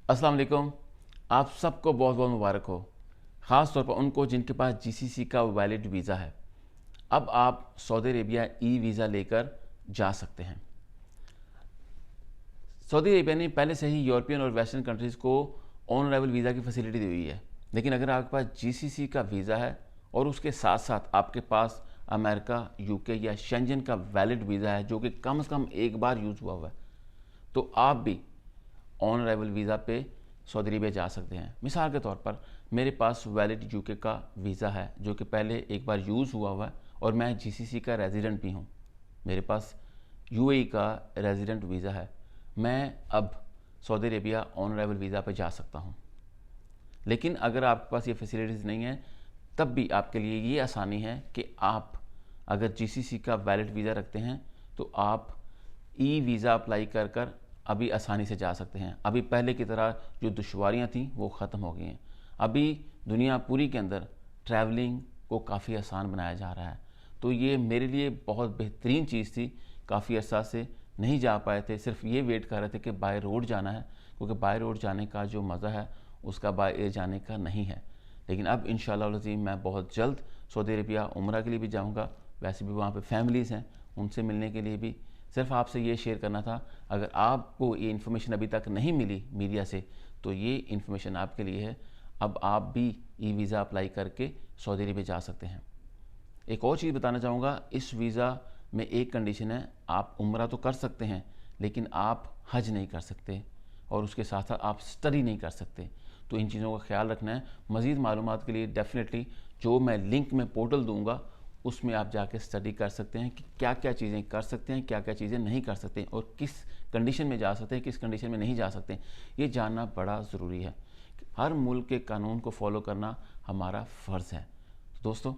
अस्सलाम वालेकुम। आप सबको बहुत बहुत मुबारक हो, ख़ास तौर पर उनको जिनके पास जीसीसी का वैलिड वीज़ा है। अब आप सऊदी अरेबिया ई वीज़ा लेकर जा सकते हैं। सऊदी अरेबिया ने पहले से ही यूरोपियन और वेस्टर्न कंट्रीज़ को ऑन अराइवल वीज़ा की फैसिलिटी दी हुई है, लेकिन अगर आपके पास जीसीसी का वीज़ा है और उसके साथ साथ आपके पास अमेरिका, यूके या शेंजन का वैलिड वीज़ा है जो कि कम से कम एक बार यूज़ हुआ है, तो आप भी ऑन अराइवल वीज़ा पे सऊदी अरेबिया जा सकते हैं। मिसाल के तौर पर मेरे पास वैलिड यूके का वीज़ा है जो कि पहले एक बार यूज़ हुआ है और मैं जीसीसी का रेजिडेंट भी हूँ। मेरे पास यूएई का रेजिडेंट वीज़ा है। मैं अब Saudi Arabia on arrival visa पे जा सकता हूँ। लेकिन अगर आपके पास ये फैसिलिटीज़ नहीं है, तब भी आपके लिए ये आसानी है कि आप अगर जीसीसी का वैलिड वीज़ा रखते हैं तो आप ई वीज़ा अप्लाई कर कर अभी आसानी से जा सकते हैं। अभी पहले की तरह जो दुश्वारियाँ थीं वो ख़त्म हो गई हैं। अभी दुनिया पूरी के अंदर ट्रैवलिंग को काफ़ी आसान बनाया जा रहा है। तो ये मेरे लिए बहुत बेहतरीन चीज़ थी। काफ़ी अर्सा से नहीं जा पाए थे, सिर्फ ये वेट कर रहे थे कि बाय रोड जाना है, क्योंकि बाय रोड जाने का जो मज़ा है उसका बाय एयर जाने का नहीं है। लेकिन अब इंशाअल्लाह अज़ीम मैं बहुत जल्द सऊदी अरेबिया उम्रा के लिए भी जाऊँगा। वैसे भी वहाँ पे फैमिलीज़ हैं, उनसे मिलने के लिए भी। सिर्फ आपसे ये शेयर करना था, अगर आपको ये इन्फॉर्मेशन अभी तक नहीं मिली मीडिया से, तो ये इन्फॉर्मेशन आपके लिए है। अब आप भी ई वीज़ा अप्लाई करके सऊदी अरेबिया जा सकते हैं। एक और चीज़ बताना चाहूँगा, इस वीज़ा में एक कंडीशन है, आप उम्रा तो कर सकते हैं लेकिन आप हज नहीं कर सकते और उसके साथ साथ आप स्टडी नहीं कर सकते। तो इन चीज़ों का ख्याल रखना है। मज़ीद मालूमात के लिए डेफिनेटली जो मैं लिंक में पोर्टल दूंगा उसमें आप जाके स्टडी कर सकते हैं कि क्या क्या चीज़ें कर सकते हैं, क्या क्या चीज़ें नहीं कर सकते और किस कंडीशन में जा सकते हैं, किस कंडीशन में नहीं जा सकते। ये जानना बड़ा ज़रूरी है। हर मुल्क के कानून को फॉलो करना हमारा फ़र्ज़ है। दोस्तों,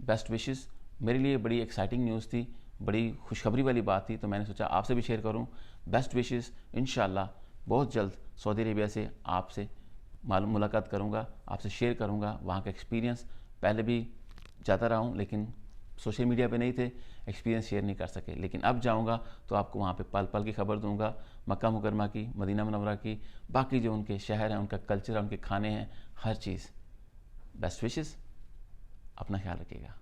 बेस्ट विशेस। मेरे लिए बड़ी एक्साइटिंग न्यूज़ थी, बड़ी खुशखबरी वाली बात थी, तो मैंने सोचा आपसे भी शेयर करूं। Best wishes. इंशाल्लाह बहुत जल्द सऊदी अरेबिया से आपसे मुलाकात करूंगा, आपसे शेयर करूंगा वहाँ का एक्सपीरियंस। पहले भी जाता रहा हूँ लेकिन सोशल मीडिया पे नहीं थे, एक्सपीरियंस शेयर नहीं कर सके, लेकिन अब जाऊँगा तो आपको वहाँ पे पल पल की खबर दूँगा, मक्का मुकरमा की, मदीना मुनव्वरा की, बाकी जो उनके शहर हैं, उनका कल्चर है, उनके खाने हैं, हर चीज़। Best wishes. अपना ख्याल रखिएगा।